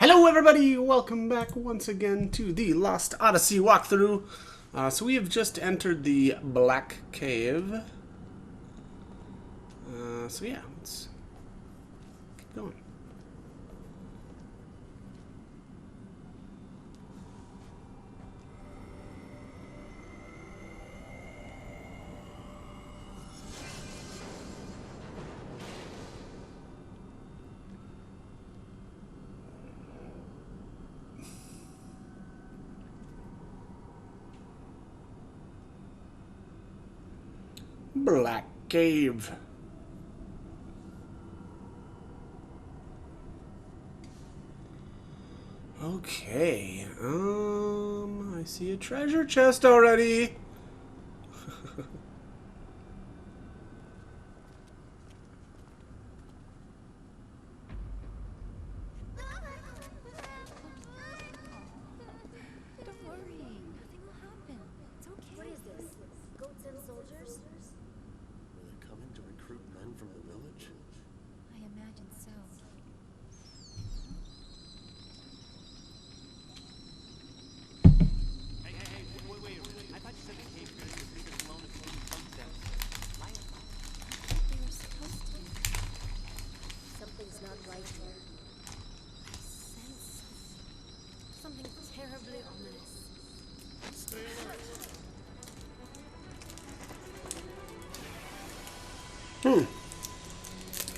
Hello everybody, welcome back once again to the Lost Odyssey walkthrough. So we have just entered the Black Cave. So yeah, let's keep going. Black Cave. Okay, I see a treasure chest already. Don't worry, nothing will happen. It's okay. What is this? Goats and soldiers? Were they coming to recruit men from the village? I imagine so. Hey, wait. I thought you said the cave here is bigger alone if you footsteps. Right? They were supposed to be. Something's not right here. I sense something terribly ominous. Stay alert.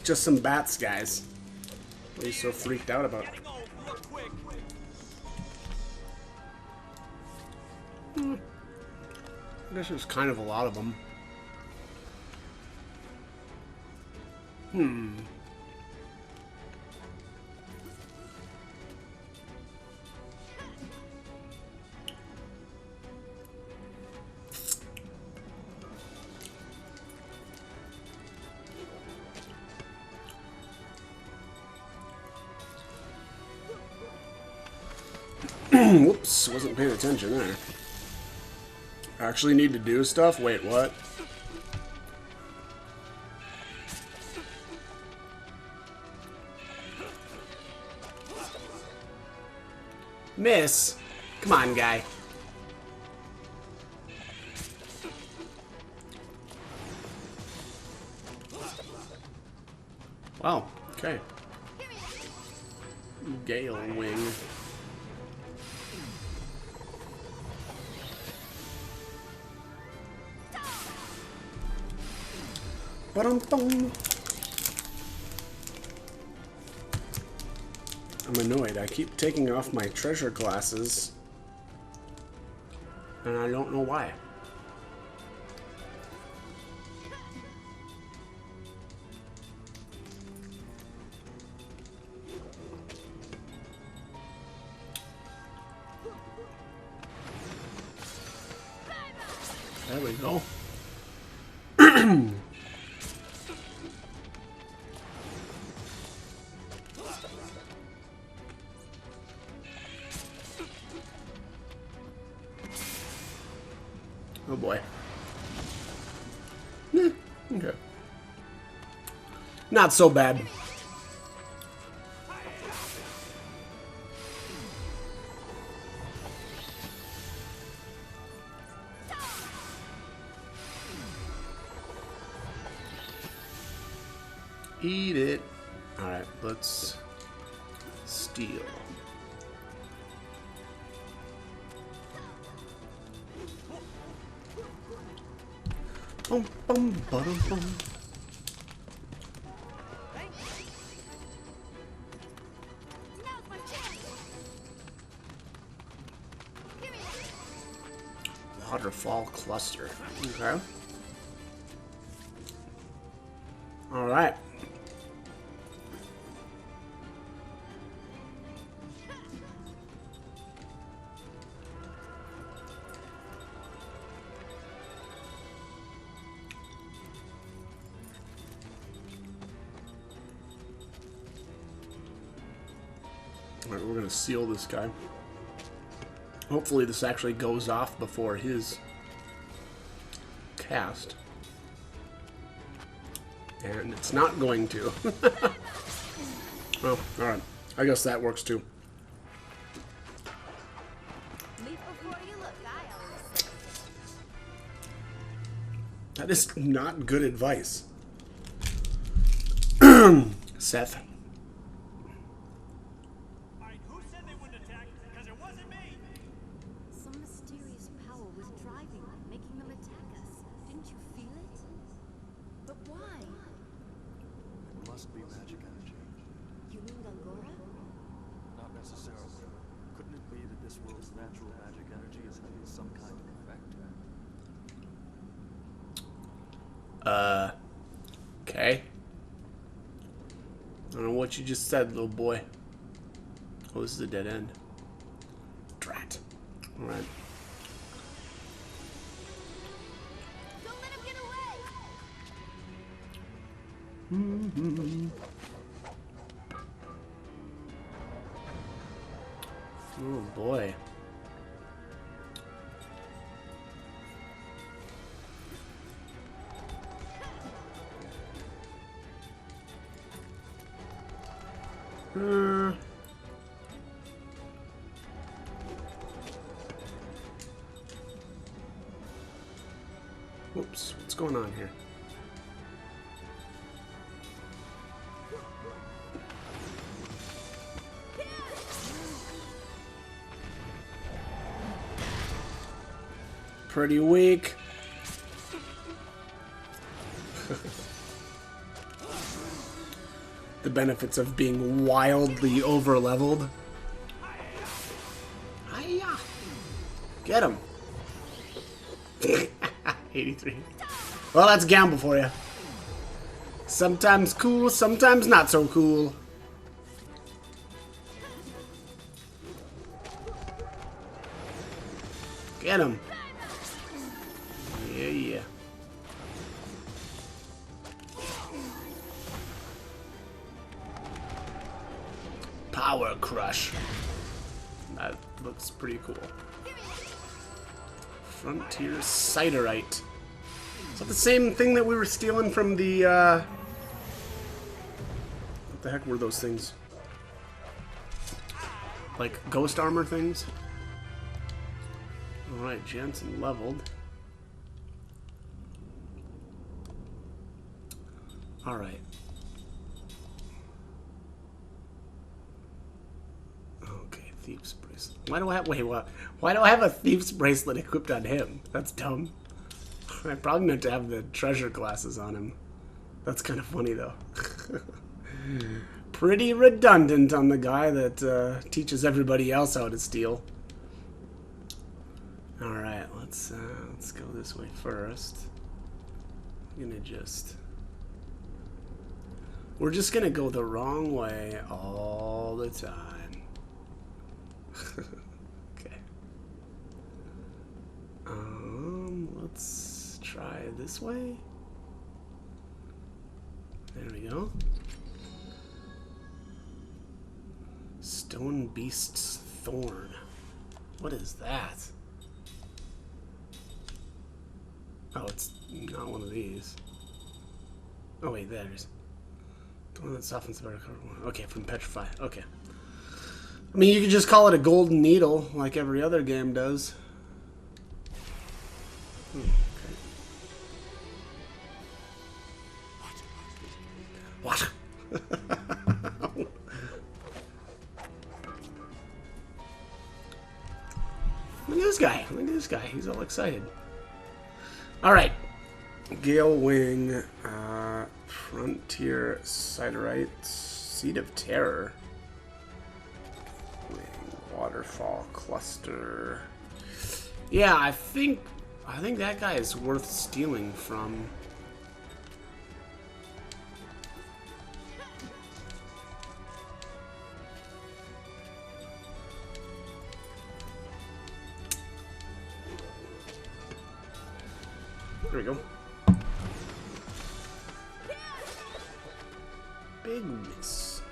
Just some bats, guys. What are you so freaked out about? Gotta go, real quick. I guess there's kind of a lot of them. Whoops, wasn't paying attention there. Actually need to do stuff? Wait, what? Miss? Come on, guy. Wow, okay. Gale wing. Ba-dum-bum. I'm annoyed. I keep taking off my treasure glasses, and I don't know why. There we go. Oh boy. Okay. Not so bad. Eat it. Alright, let's steal. Bum, bum, ba-dum, bum. Waterfall cluster. Okay. Alright. Alright, we're gonna seal this guy. Hopefully this actually goes off before his cast. And it's not going to. Oh, alright. I guess that works too. That is not good advice. Seth. Alright, who said they wouldn't attack? Because it wasn't me! Some mysterious power was driving them, making them attack us. Didn't you feel it? But why? It must be magic energy. You mean Gangora? Not necessarily. Couldn't it be that this world's natural magic energy is having some kind of effect? Okay. I don't know what you just said, little boy. Oh, this is a dead end. Drat. Alright. Don't let him get away! Oh boy. Whoops, what's going on here? Pretty weak. The benefits of being wildly over-leveled. Hiya! Get him. 83. Well, that's gamble for you. Sometimes cool, sometimes not so cool. Get him. Yeah, yeah. Power Crush. That looks pretty cool. Frontier Ciderite. Is that the same thing that we were stealing from the, what the heck were those things? Like, ghost armor things? Alright, Jansen leveled. Alright. Okay, Thief's Bracelet. Why do I have, wait, what? Why do I have a Thief's Bracelet equipped on him? That's dumb. I probably meant to have the treasure glasses on him. That's kind of funny, though. Pretty redundant on the guy that teaches everybody else how to steal. Alright, let's go this way first. We're just gonna go the wrong way all the time. Okay. Let's try this way. There we go. Stone Beast's Thorn. What is that? Oh, it's not one of these. Oh wait, there's the one that softens the better cover one. Okay, from Petrify. Okay. I mean, you could just call it a golden needle, like every other game does. Okay. What? Look at this guy. Look at this guy. He's all excited. Alright. Gale Wing, Frontier Ciderite, Seed of Terror, Wing, Waterfall Cluster. Yeah, I think that guy is worth stealing from. There we go. Big miss.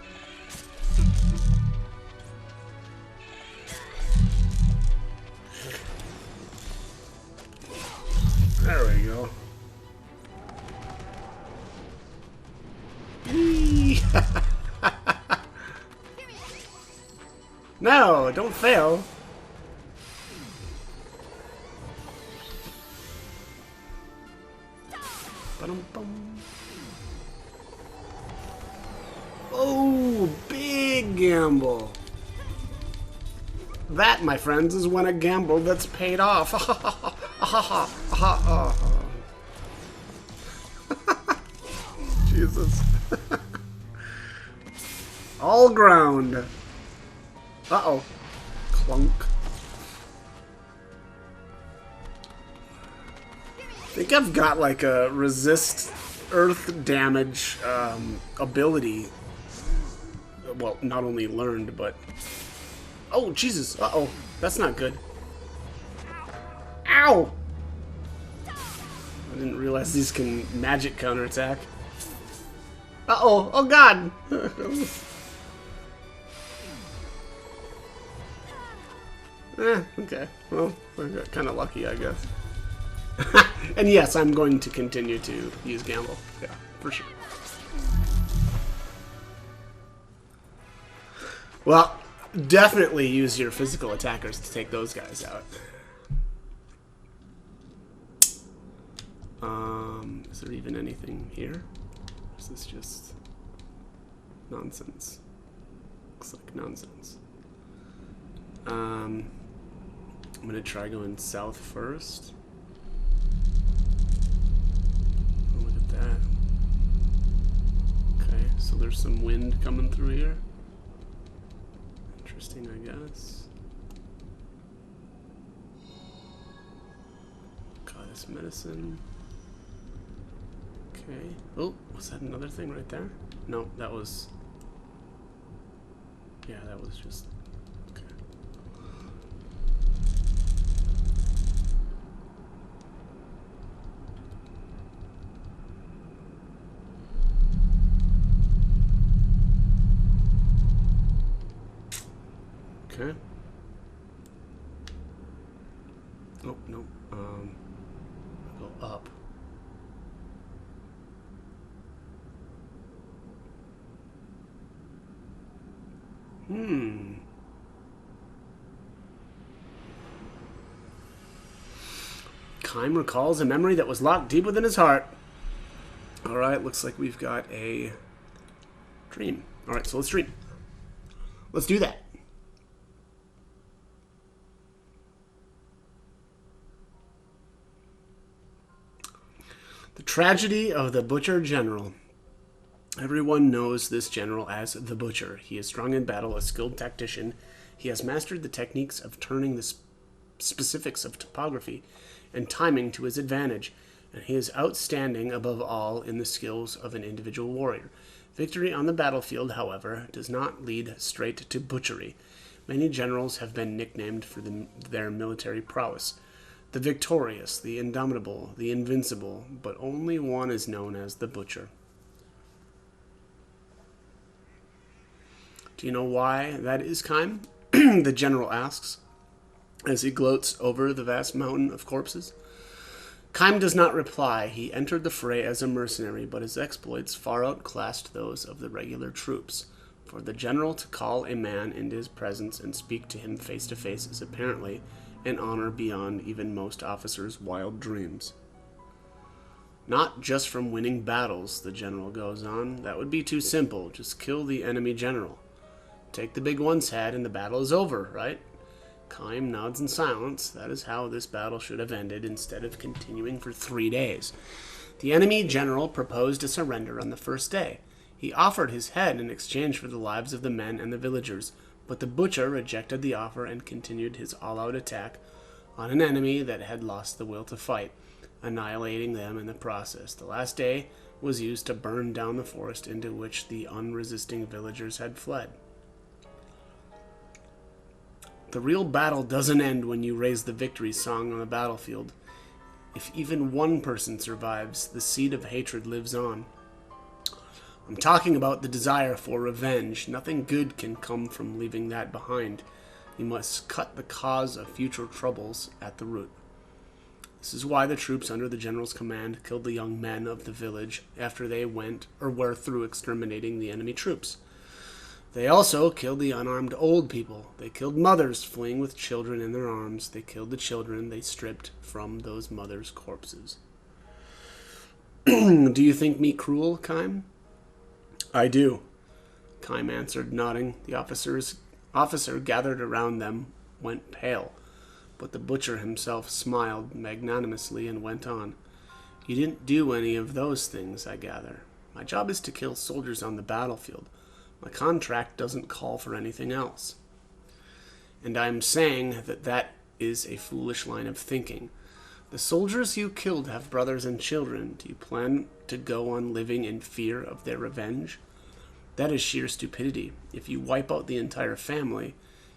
There we go. Whee! No, don't fail. Ba-dum-bum. Oh, big gamble. That, my friends, is when a gamble that's paid off. Jesus. All ground. Uh-oh. Clunk. I think I've got like a resist earth damage ability. Well, not only learned, but... Oh, Jesus. Uh-oh. That's not good. Ow! I didn't realize these can magic counterattack. Uh-oh. Oh, God! Okay. Well, I got kind of lucky, I guess. And yes, I'm going to continue to use Gamble. Yeah, for sure. Well, definitely use your physical attackers to take those guys out. Is there even anything here? Or is this just nonsense? Looks like nonsense. I'm gonna try going south first. Oh, look at that. Okay, so there's some wind coming through here. Interesting, I guess. Goddess medicine. Okay. Oh, was that another thing right there? No, that was... Yeah, that was just... Okay. Okay. Oh, no. Go up. Kime recalls a memory that was locked deep within his heart. Alright, looks like we've got a dream. Alright, so let's dream. Let's do that. The tragedy of the Butcher General. Everyone knows this general as the Butcher. He is strong in battle, a skilled tactician. He has mastered the techniques of turning the specifics of topography and timing to his advantage, and he is outstanding above all in the skills of an individual warrior. Victory on the battlefield, however, does not lead straight to butchery. Many generals have been nicknamed for their military prowess. The victorious, the indomitable, the invincible, but only one is known as the Butcher. Do you know why that is, Kime? The general asks, as he gloats over the vast mountain of corpses. Kime does not reply. He entered the fray as a mercenary, but his exploits far outclassed those of the regular troops. For the general to call a man into his presence and speak to him face to face is apparently an honor beyond even most officers' wild dreams. Not just from winning battles, the general goes on. That would be too simple. Just kill the enemy general. Take the big one's head and the battle is over, right? Kime nods in silence. That is how this battle should have ended instead of continuing for 3 days. The enemy general proposed a surrender on the first day. He offered his head in exchange for the lives of the men and the villagers, but the Butcher rejected the offer and continued his all-out attack on an enemy that had lost the will to fight, annihilating them in the process. The last day was used to burn down the forest into which the unresisting villagers had fled. The real battle doesn't end when you raise the victory song on the battlefield. If even one person survives, the seed of hatred lives on. I'm talking about the desire for revenge. Nothing good can come from leaving that behind. You must cut the cause of future troubles at the root. This is why the troops under the general's command killed the young men of the village after they went or were through exterminating the enemy troops. They also killed the unarmed old people. They killed mothers fleeing with children in their arms. They killed the children they stripped from those mothers' corpses. Do you think me cruel, Kime? I do, Kime answered, nodding. The officer gathered around them went pale, but the butcher himself smiled magnanimously and went on. You didn't do any of those things, I gather. My job is to kill soldiers on the battlefield. My contract doesn't call for anything else. And I'm saying that that is a foolish line of thinking. The soldiers you killed have brothers and children. Do you plan to go on living in fear of their revenge? That is sheer stupidity. If you wipe out the entire family,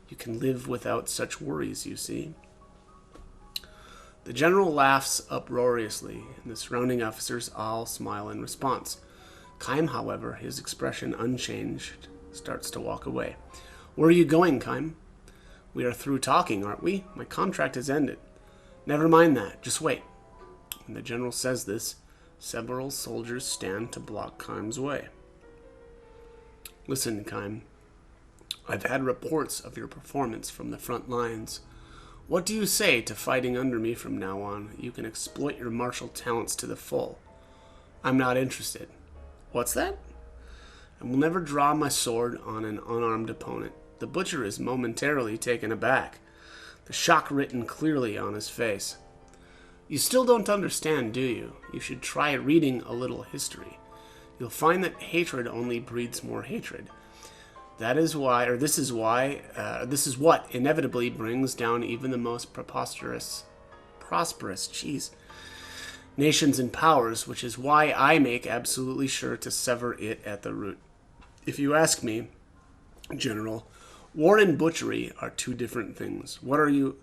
you can live without such worries, you see. The general laughs uproariously, and the surrounding officers all smile in response. Kime, however, his expression unchanged, starts to walk away. Where are you going, Kime? We are through talking, aren't we? My contract has ended. Never mind that. Just wait. When the general says this, several soldiers stand to block Kime's way. Listen, Kime. I've had reports of your performance from the front lines. What do you say to fighting under me from now on? You can exploit your martial talents to the full. I'm not interested. What's that? I will never draw my sword on an unarmed opponent. The butcher is momentarily taken aback, the shock written clearly on his face. You still don't understand, do you? You should try reading a little history. You'll find that hatred only breeds more hatred. This is what inevitably brings down even the most prosperous nations and powers, which is why I make absolutely sure to sever it at the root. If you ask me, General, war and butchery are two different things. What are you?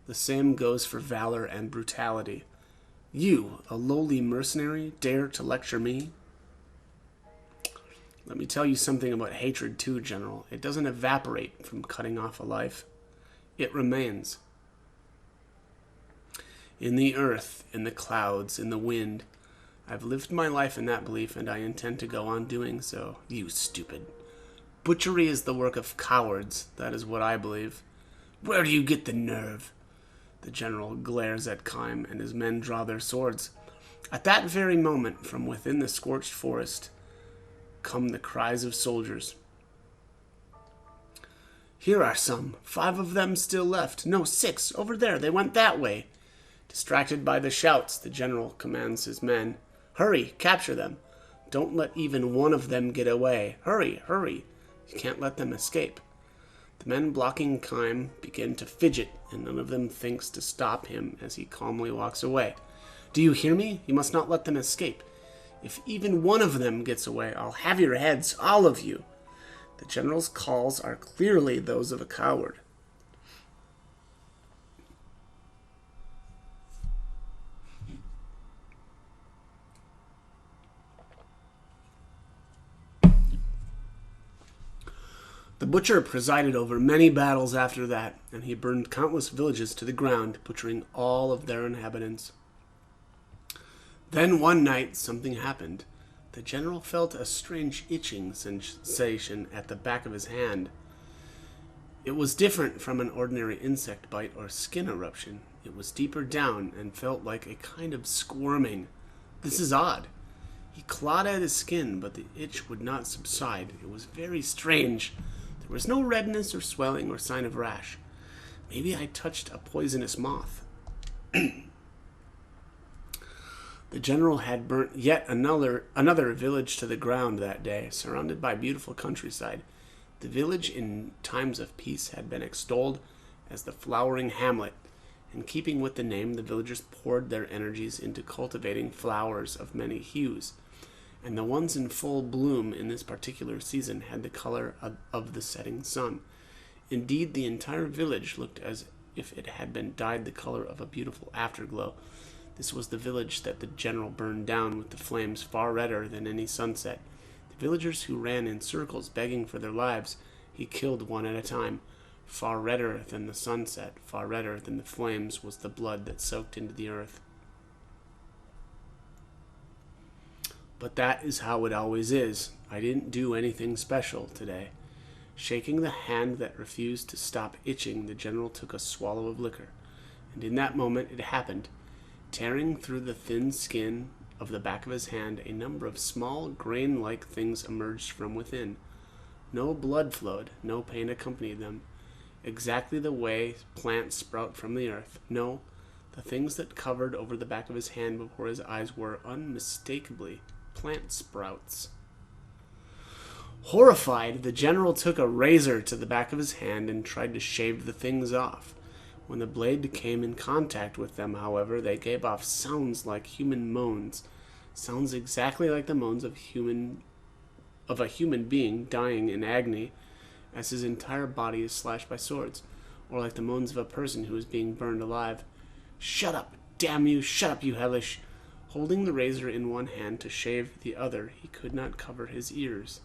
The same goes for valor and brutality. You, a lowly mercenary, dare to lecture me? Let me tell you something about hatred too, General. It doesn't evaporate from cutting off a life. It remains. In the earth, in the clouds, in the wind. I've lived my life in that belief, and I intend to go on doing so. You stupid. Butchery is the work of cowards. That is what I believe. Where do you get the nerve? The general glares at Kime, and his men draw their swords. At that very moment, from within the scorched forest, come the cries of soldiers. Here are some. 5 of them still left. No, 6. Over there. They went that way. Distracted by the shouts, the general commands his men. Hurry, capture them. Don't let even one of them get away. Hurry, hurry. You can't let them escape. The men blocking Kime begin to fidget, and none of them thinks to stop him as he calmly walks away. Do you hear me? You must not let them escape. If even one of them gets away, I'll have your heads, all of you. The general's calls are clearly those of a coward. The butcher presided over many battles after that, and he burned countless villages to the ground, butchering all of their inhabitants. Then one night, something happened. The general felt a strange itching sensation at the back of his hand. It was different from an ordinary insect bite or skin eruption. It was deeper down and felt like a kind of squirming. This is odd. He clawed at his skin, but the itch would not subside. It was very strange. There was no redness or swelling or sign of rash. Maybe I touched a poisonous moth. The general had burnt yet another village to the ground that day, surrounded by beautiful countryside. The village in times of peace had been extolled as the flowering hamlet. In keeping with the name, the villagers poured their energies into cultivating flowers of many hues, and the ones in full bloom in this particular season had the color of the setting sun. Indeed, the entire village looked as if it had been dyed the color of a beautiful afterglow. This was the village that the general burned down with the flames far redder than any sunset. The villagers who ran in circles begging for their lives, he killed one at a time. Far redder than the sunset, far redder than the flames, was the blood that soaked into the earth. But that is how it always is. I didn't do anything special today. Shaking the hand that refused to stop itching, the general took a swallow of liquor. And in that moment it happened. Tearing through the thin skin of the back of his hand, a number of small, grain-like things emerged from within. No blood flowed, no pain accompanied them, exactly the way plants sprout from the earth. No, the things that covered over the back of his hand before his eyes were unmistakably plant sprouts. Horrified, the general took a razor to the back of his hand and tried to shave the things off. When the blade came in contact with them, however, they gave off sounds like human moans, sounds exactly like the moans of a human being dying in agony as his entire body is slashed by swords, or like the moans of a person who is being burned alive. "Shut up! Damn you! Shut up, you hellish!" Holding the razor in one hand to shave the other, he could not cover his ears.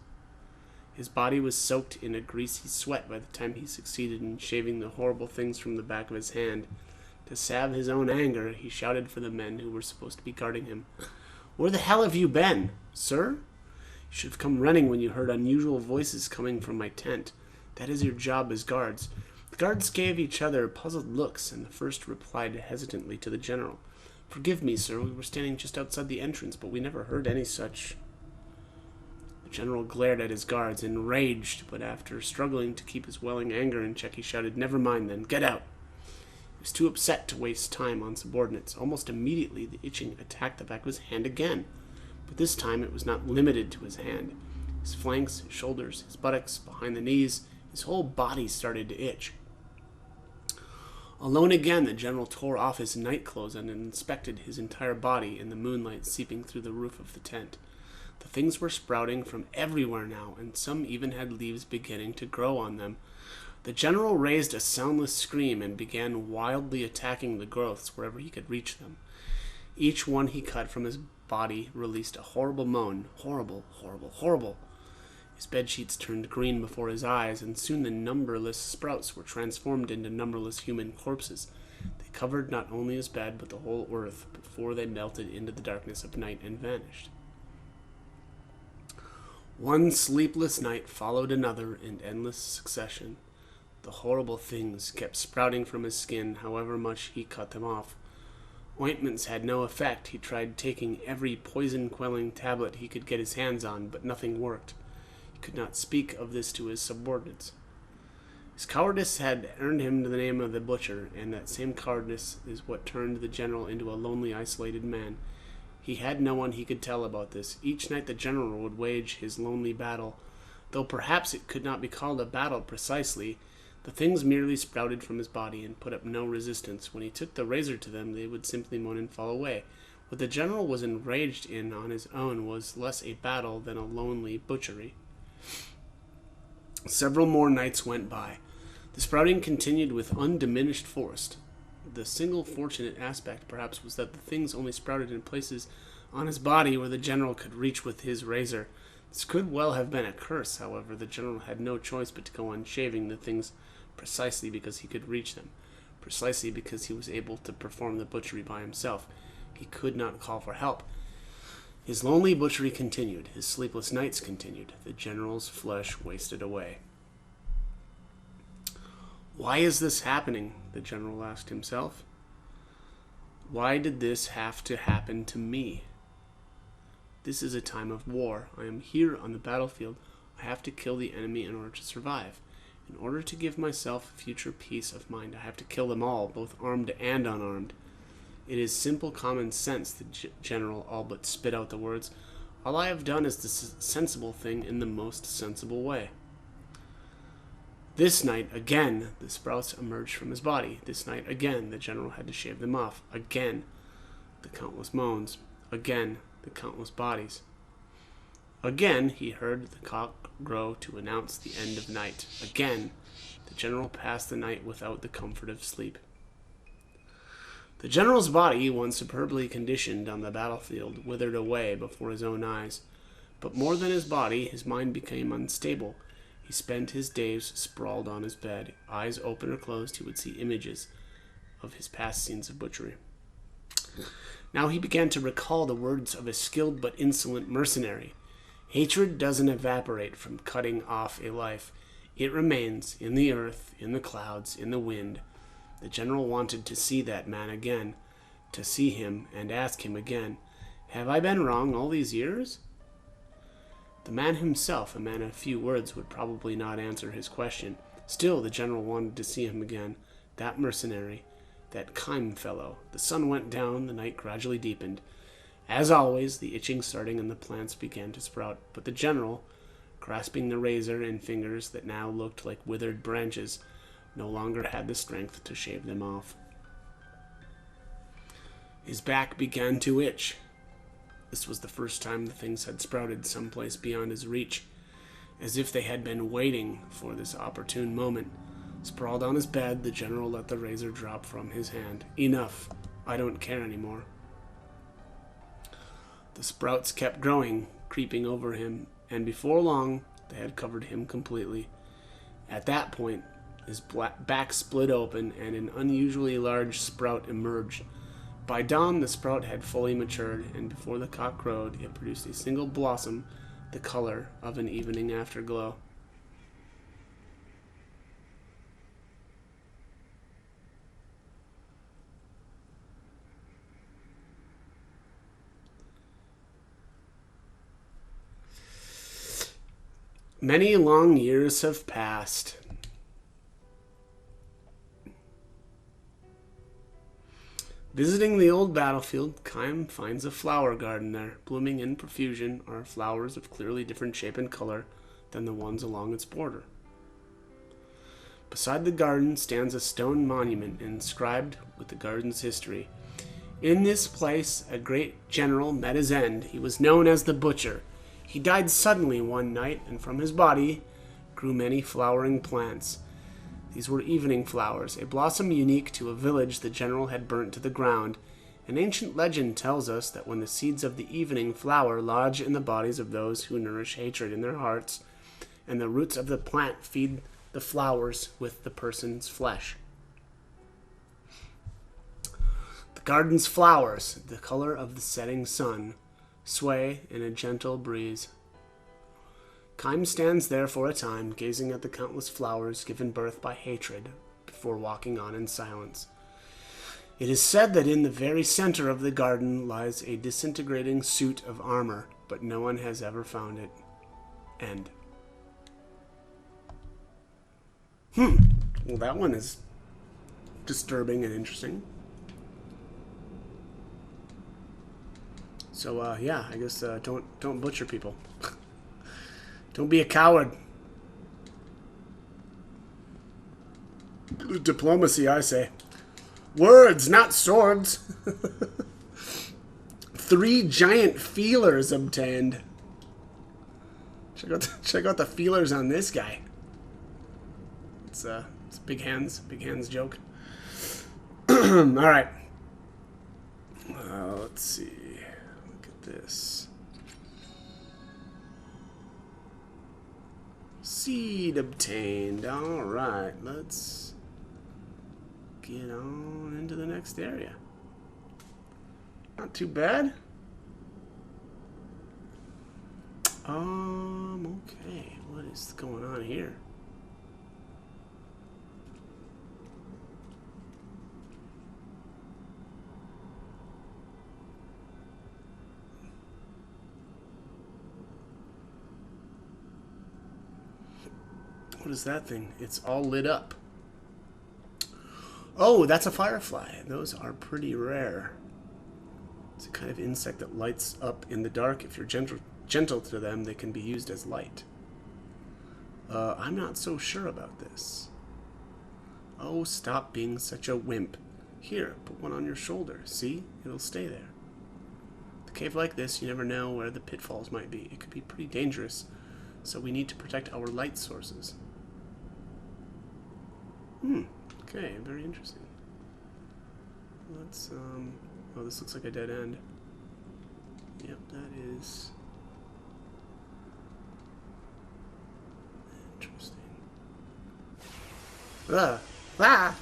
His body was soaked in a greasy sweat by the time he succeeded in shaving the horrible things from the back of his hand. To salve his own anger, he shouted for the men who were supposed to be guarding him. "Where the hell have you been, sir? You should have come running when you heard unusual voices coming from my tent. That is your job as guards." The guards gave each other puzzled looks, and the first replied hesitantly to the general. "Forgive me, sir, we were standing just outside the entrance, but we never heard any such..." The general glared at his guards, enraged, but after struggling to keep his welling anger in check, he shouted, "Never mind then, get out." He was too upset to waste time on subordinates. Almost immediately, the itching attacked the back of his hand again, but this time it was not limited to his hand. His flanks, his shoulders, his buttocks, behind the knees, his whole body started to itch. Alone again, the general tore off his nightclothes and inspected his entire body in the moonlight seeping through the roof of the tent. The things were sprouting from everywhere now, and some even had leaves beginning to grow on them. The general raised a soundless scream and began wildly attacking the growths wherever he could reach them. Each one he cut from his body released a horrible moan. Horrible, horrible, horrible. His bedsheets turned green before his eyes, and soon the numberless sprouts were transformed into numberless human corpses. They covered not only his bed, but the whole earth before they melted into the darkness of night and vanished. One sleepless night followed another in endless succession. The horrible things kept sprouting from his skin, however much he cut them off. Ointments had no effect. He tried taking every poison-quelling tablet he could get his hands on, but nothing worked. He could not speak of this to his subordinates. His cowardice had earned him the name of the Butcher, and that same cowardice is what turned the general into a lonely, isolated man. He had no one he could tell about this. Each night the general would wage his lonely battle, though perhaps it could not be called a battle precisely. The things merely sprouted from his body and put up no resistance. When he took the razor to them, they would simply moan and fall away. What the general was enraged in on his own was less a battle than a lonely butchery. Several more nights went by. The sprouting continued with undiminished force. The single fortunate aspect, perhaps, was that the things only sprouted in places on his body where the general could reach with his razor. This could well have been a curse, however. The general had no choice but to go on shaving the things precisely because he could reach them, precisely because he was able to perform the butchery by himself. He could not call for help. His lonely butchery continued. His sleepless nights continued. The general's flesh wasted away. "Why is this happening?" the general asked himself. "Why did this have to happen to me? This is a time of war. I am here on the battlefield. I have to kill the enemy in order to survive. In order to give myself future peace of mind, I have to kill them all, both armed and unarmed." It is simple common sense, the general all but spit out the words. "All I have done is the sensible thing in the most sensible way." This night, again, the sprouts emerged from his body. This night, again, the general had to shave them off. Again, the countless moans. Again, the countless bodies. Again, he heard the cock crow to announce the end of night. Again, the general passed the night without the comfort of sleep. The general's body, once superbly conditioned on the battlefield, withered away before his own eyes. But more than his body, his mind became unstable. He spent his days sprawled on his bed. Eyes open or closed, he would see images of his past scenes of butchery. Now he began to recall the words of a skilled but insolent mercenary. Hatred doesn't evaporate from cutting off a life. It remains in the earth, in the clouds, in the wind. The general wanted to see that man again, to see him and ask him again. Have I been wrong all these years? The man himself, a man of few words, would probably not answer his question. Still, the general wanted to see him again. That mercenary, that Kime fellow. The sun went down, the night gradually deepened. As always, the itching starting and the plants began to sprout. But the general, grasping the razor in fingers that now looked like withered branches, no longer had the strength to shave them off. His back began to itch. This was the first time the things had sprouted someplace beyond his reach, as if they had been waiting for this opportune moment. Sprawled on his bed, the general let the razor drop from his hand. Enough. I don't care anymore. The sprouts kept growing, creeping over him, and before long, they had covered him completely. At that point, his back split open, and an unusually large sprout emerged. By dawn, the sprout had fully matured, and before the cock crowed, it produced a single blossom, the color of an evening afterglow. Many long years have passed. Visiting the old battlefield, Kime finds a flower garden there. Blooming in profusion are flowers of clearly different shape and color than the ones along its border. Beside the garden stands a stone monument inscribed with the garden's history. In this place, a great general met his end. He was known as the Butcher. He died suddenly one night, and from his body grew many flowering plants. These were evening flowers, a blossom unique to a village the general had burnt to the ground. An ancient legend tells us that when the seeds of the evening flower lodge in the bodies of those who nourish hatred in their hearts, and the roots of the plant feed the flowers with the person's flesh. The garden's flowers, the color of the setting sun, sway in a gentle breeze. Kime stands there for a time, gazing at the countless flowers given birth by hatred, before walking on in silence. It is said that in the very center of the garden lies a disintegrating suit of armor, but no one has ever found it. End. Well, that one is disturbing and interesting. So, yeah, I guess don't butcher people. Don't be a coward. Diplomacy, I say. Words, not swords. 3 giant feelers obtained. Check out the feelers on this guy. It's big hands joke. All right. Let's see. Look at this. Seed obtained. All right, let's get on into the next area. Not too bad. Okay. What is going on here? What is that thing? It's all lit up. Oh, that's a firefly. Those are pretty rare. It's a kind of insect that lights up in the dark. If you're gentle to them, they can be used as light. I'm not so sure about this. Oh, stop being such a wimp. Here, put one on your shoulder. See? It'll stay there. The cave like this, you never know where the pitfalls might be. It could be pretty dangerous, so we need to protect our light sources. Okay, very interesting. Let's, oh, this looks like a dead end. Yep, that is interesting. Ah! Ah!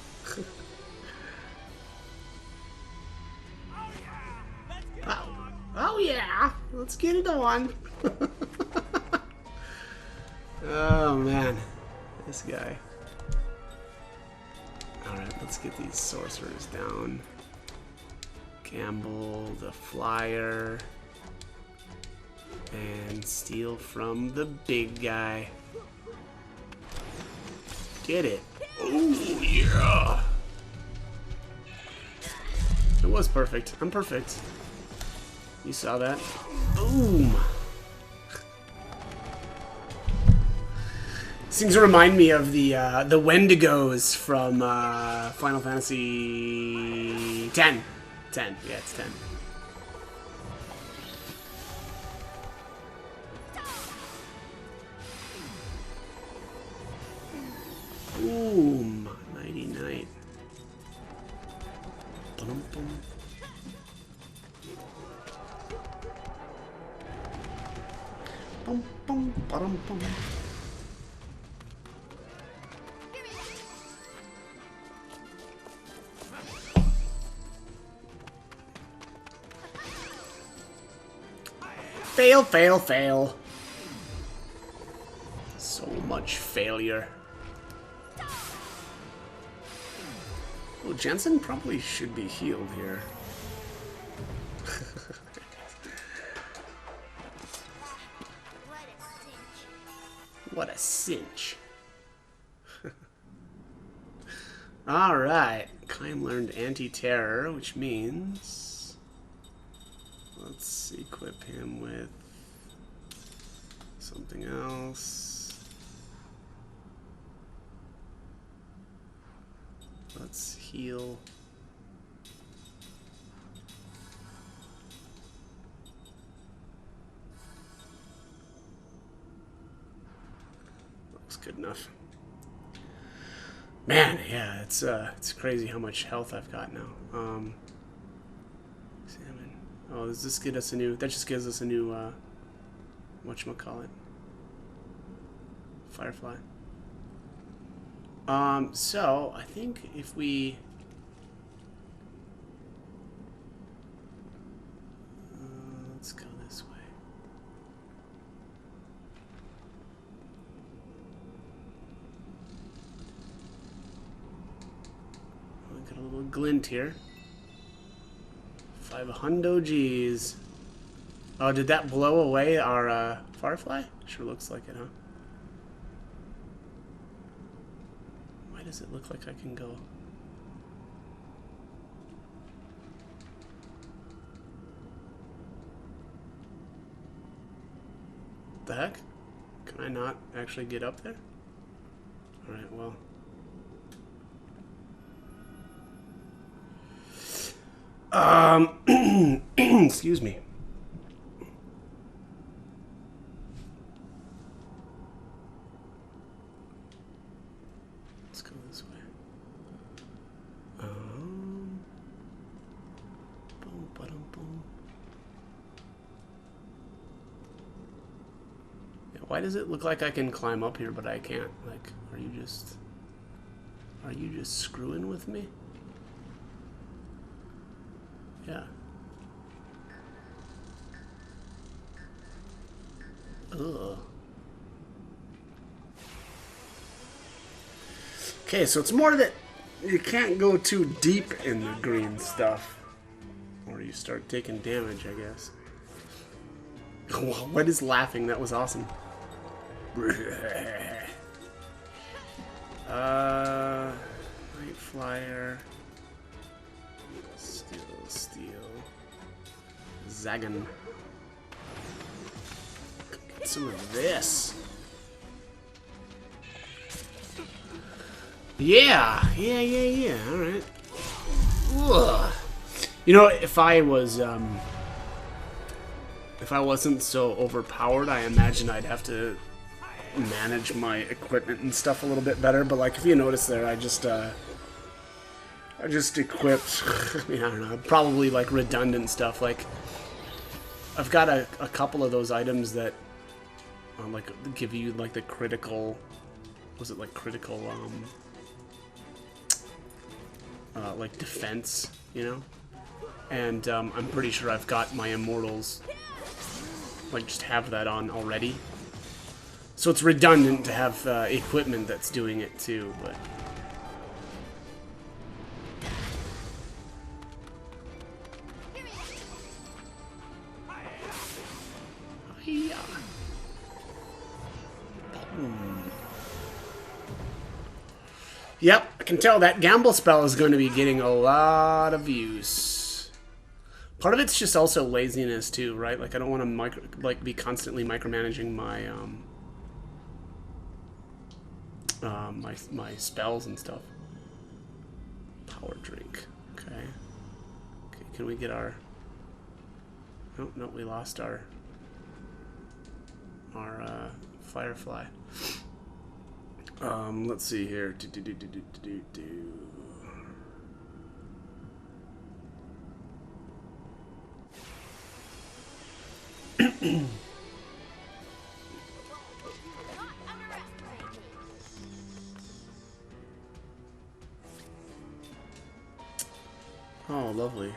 Oh yeah! Let's get it on! Oh man, this guy. Alright, let's get these sorcerers down. Campbell, the flyer. And steal from the big guy. Get it. Oh, yeah. It was perfect. I'm perfect. You saw that? Boom. These things remind me of the Wendigos from Final Fantasy X. 10. Yeah, it's 10. Boom. Nighty night. Bum, bum. Bum, bum, ba-dum, bum. Fail, fail, fail. So much failure. Well, Jensen probably should be healed here. What a cinch. Alright. Kaim learned anti-terror, which means... let's equip him with something else. Let's heal. Looks good enough. Man, yeah, it's crazy how much health I've got now. Examine. Oh, does this get us a new? That just gives us a new. Whatchamacallit? Firefly. So I think if we. Let's go this way. Got a little glint here. 500 G's. Oh, did that blow away our Firefly? Sure looks like it, huh? Why does it look like I can go? The heck? Can I not actually get up there? Alright, well. Excuse me. Let's go this way. Boom, ba-dum, boom. Yeah, why does it look like I can climb up here, but I can't? Like, are you just screwing with me? Yeah. Ugh. Okay, so it's more that you can't go too deep in the green stuff, or you start taking damage, I guess. What is laughing? That was awesome. Night Flyer. Steel. Zagan. Get some of this. Yeah. Alright. You know, if I wasn't so overpowered, I imagine I'd have to manage my equipment and stuff a little bit better, but like if you notice there, I just equipped, I mean, I don't know, probably like redundant stuff. Like, I've got a couple of those items that like give you like the critical, was it like critical, like defense, you know? And I'm pretty sure I've got my immortals, like just have that on already. So it's redundant to have equipment that's doing it too, but... Yep, I can tell that gamble spell is going to be getting a lot of use. Part of it's just also laziness too, right? Like I don't want to be constantly micromanaging my my spells and stuff. Power drink. Okay. Okay, can we get our... Oh, no, we lost our firefly. Let's see here. Oh, lovely.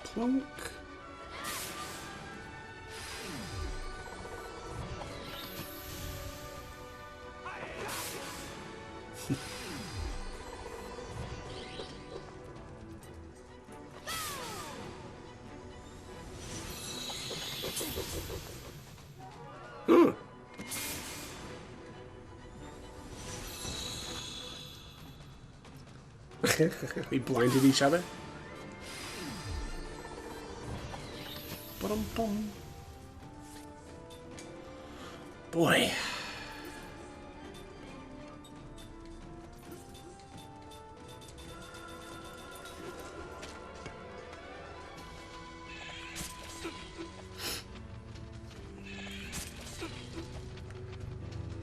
Plunk. Hmm. We blinded each other. Ba-dum-bum. Boy.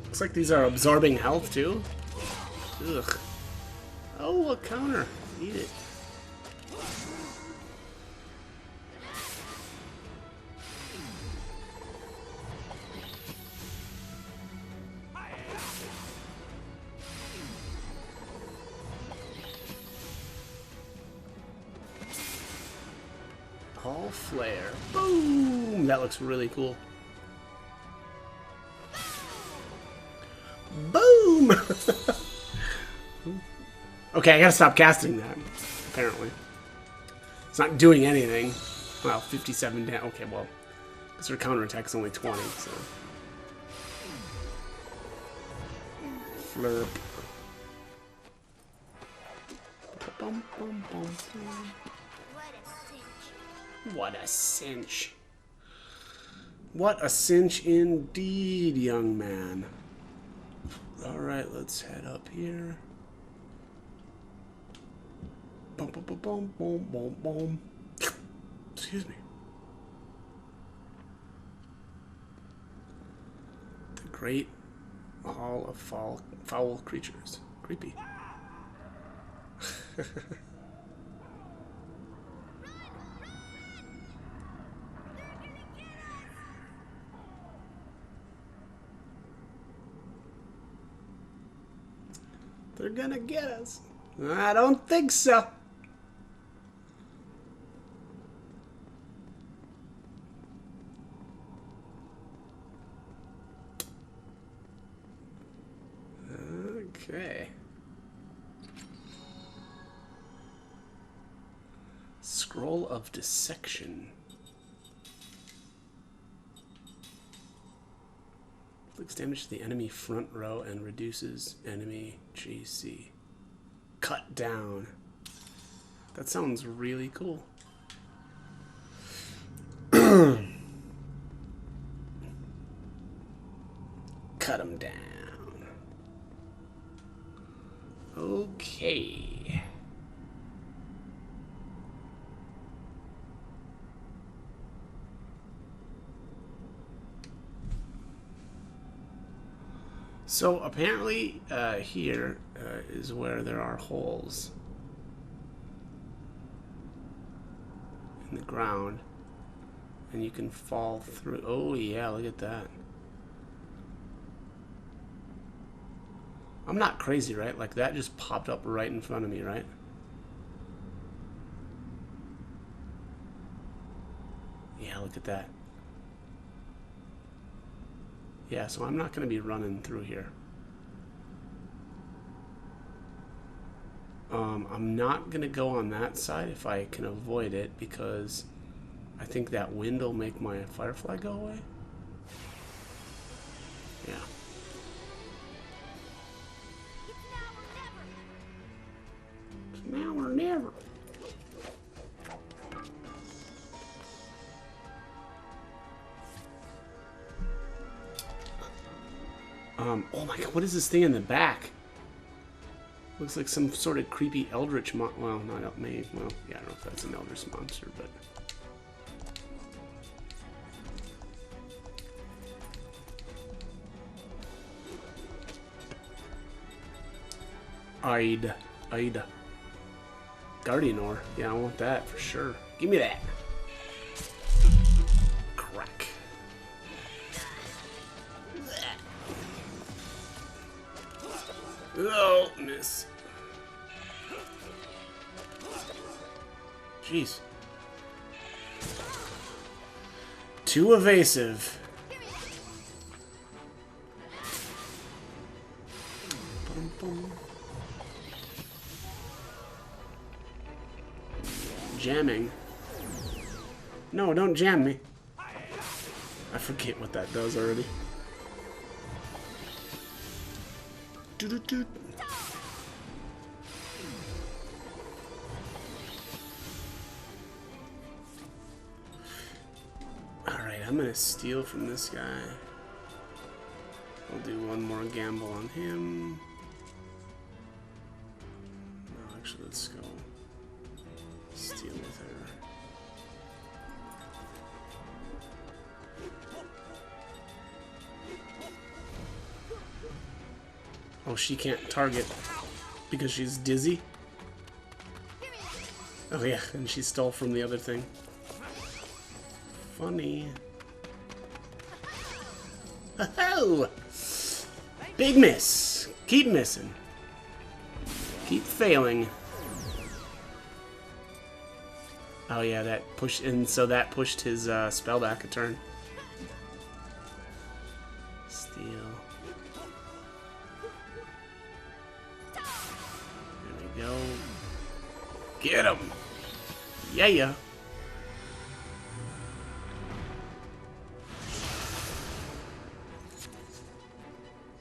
Looks like these are absorbing health too. Ugh. Oh, a counter. Eat it. All flare. Boom! That looks really cool. Boom! Okay, I gotta stop casting that, apparently. It's not doing anything. Well, 57 down. Okay, well, because her counterattack's only 20, so. Flurp. Bum, bum, bum, bum. What a cinch. What a cinch indeed, young man. Alright, let's head up here. Boom, boom, boom, boom, boom, boom, boom. Excuse me. The Great Hall of Foul Creatures. Creepy. They're gonna get us. I don't think so. Okay. Scroll of Dissection. Inflicts damage to the enemy front row and reduces enemy GC. Cut down. That sounds really cool. Cut them down. Okay. So apparently here is where there are holes in the ground and you can fall through. Oh yeah, look at that. I'm not crazy, right? Like, that just popped up right in front of me, right? Yeah, look at that. Yeah, so I'm not going to be running through here. I'm not going to go on that side if I can avoid it, because I think that wind will make my firefly go away. Yeah. It's now or never. Oh my god, what is this thing in the back? Looks like some sort of creepy eldritch well, not maybe, well, yeah, I don't know if that's an eldritch monster, but... Ida. Guardian ore. Yeah, I want that for sure. Give me that. Crack. Oh, miss. Jeez. Too evasive. Bum, bum. Jamming. No, don't jam me. I forget what that does already. Doo-doo-doo. Alright, I'm gonna steal from this guy. I'll do one more gamble on him. No, actually, let's go steal with her. Oh, she can't target because she's dizzy? Oh yeah, and she stole from the other thing. Funny. Oh! Big miss! Keep missing. Keep failing. Oh yeah, that pushed, and so that pushed his spell back a turn. Steal. There we go. Get him! Yeah.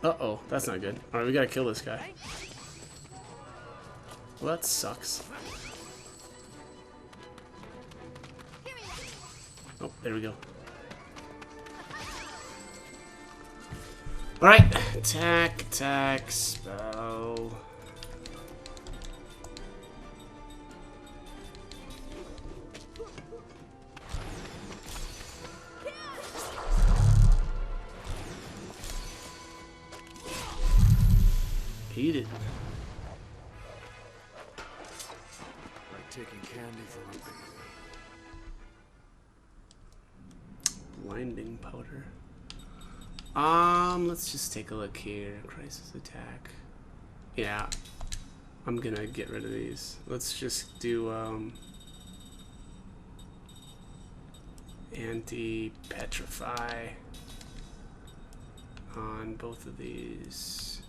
Uh-oh, that's not good. Alright, we gotta kill this guy. Well, that sucks. Oh, there we go. Alright, attack, spell. Eat it. Like taking candy from a baby. Blinding powder. Let's just take a look here. Crisis attack. Yeah. I'm gonna get rid of these. Let's just do, anti-petrify on both of these.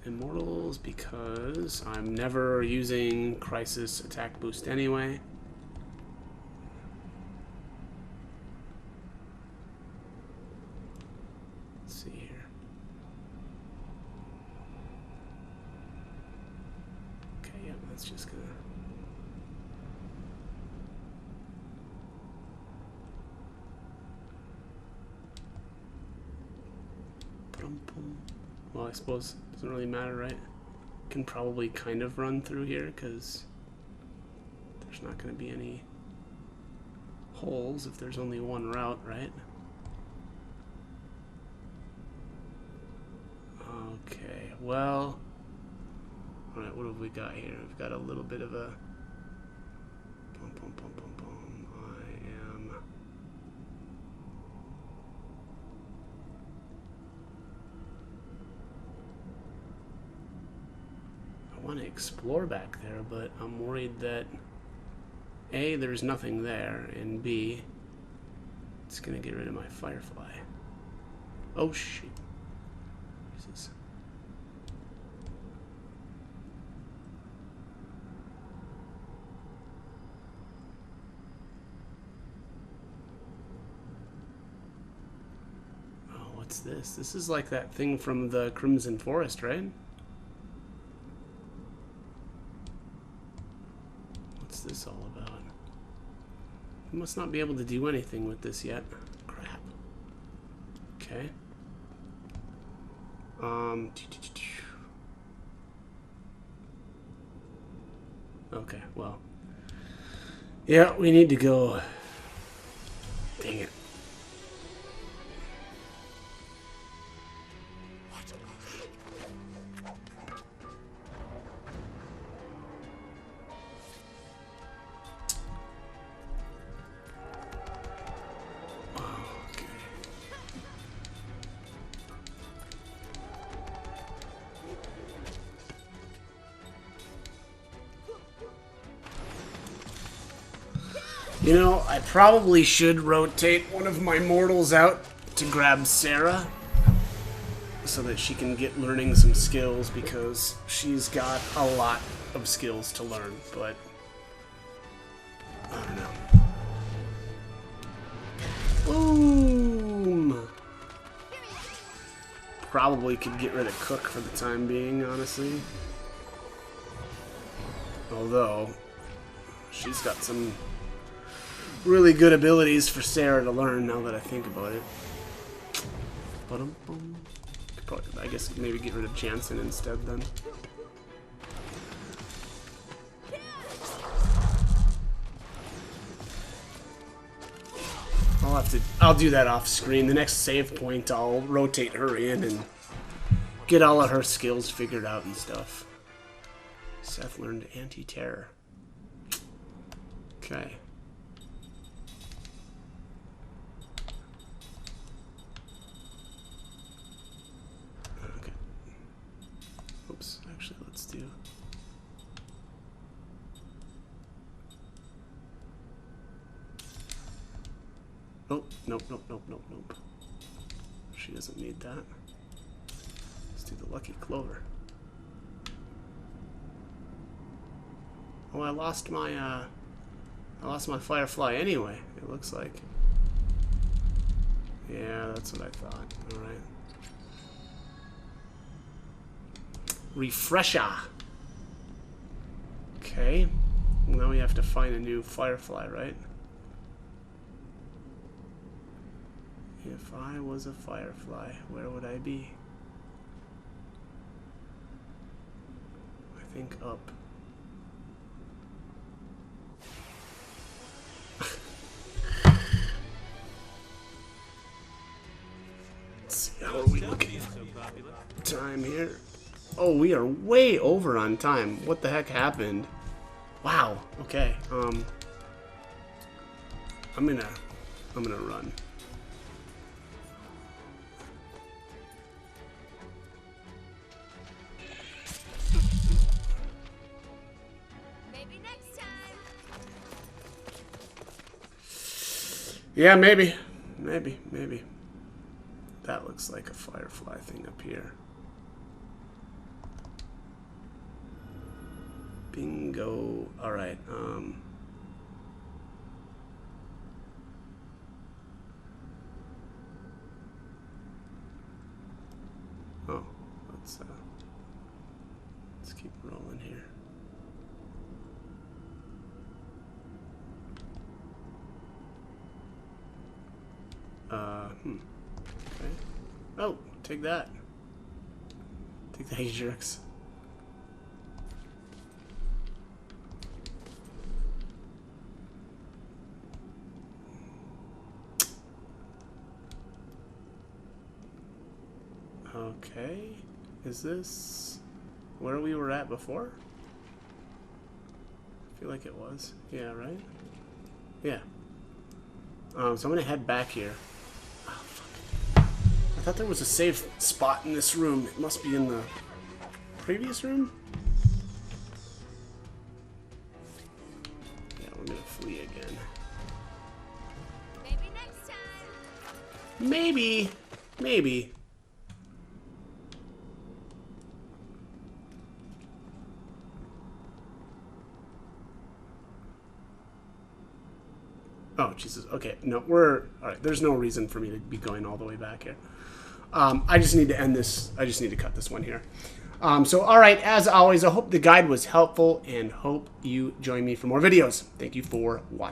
Immortals, because I'm never using crisis attack boost anyway. Let's see here. Okay, yeah, that's just gonna... Well, I suppose it doesn't really matter, right? Can probably kind of run through here because there's not going to be any holes if there's only one route, right? Okay, well, alright, what have we got here? We've got a little bit of a... want to explore back there, but I'm worried that A, there's nothing there, and B, it's gonna get rid of my firefly. Oh shit. Jesus. Oh, what's this? This is like that thing from the Crimson Forest, right? What's this all about? I must not be able to do anything with this yet. Crap. Okay. Okay, well. Yeah, we need to go. Dang it. You know, I probably should rotate one of my mortals out to grab Sarah so that she can get learning some skills, because she's got a lot of skills to learn, but I don't know. Boom! Probably could get rid of Cook for the time being, honestly. Although, she's got some really good abilities for Sarah to learn, now that I think about it. Could probably, I guess maybe get rid of Jansen instead then. I'll do that off screen. The next save point, I'll rotate her in and get all of her skills figured out and stuff. Seth learned anti-terror. Okay. Okay. Oops, actually, let's do... Oh, nope, nope, nope, nope, nope. She doesn't need that. Let's do the Lucky Clover. Oh, I lost my Firefly anyway, it looks like. Yeah, that's what I thought. Alright. Refresher! Okay. Well, now we have to find a new Firefly, right? If I was a Firefly, where would I be? I think up. Let's see, how are we looking? Time here. Oh, we are way over on time. What the heck happened? Wow. Okay. I'm gonna run. Yeah, maybe. Maybe. That looks like a Firefly thing up here. Bingo. Alright, oh, let's keep rolling here. Okay. Oh, take that. Take that, you jerks. Okay. Is this where we were at before? I feel like it was. Yeah, right? Yeah. So I'm gonna head back here. Oh, fuck. I thought there was a safe spot in this room. It must be in the previous room? Maybe. Maybe. Oh, Jesus. Okay. No, we're... Alright, there's no reason for me to be going all the way back here. I just need to end this. I just need to cut this one here. So, alright, as always, I hope the guide was helpful and hope you join me for more videos. Thank you for watching.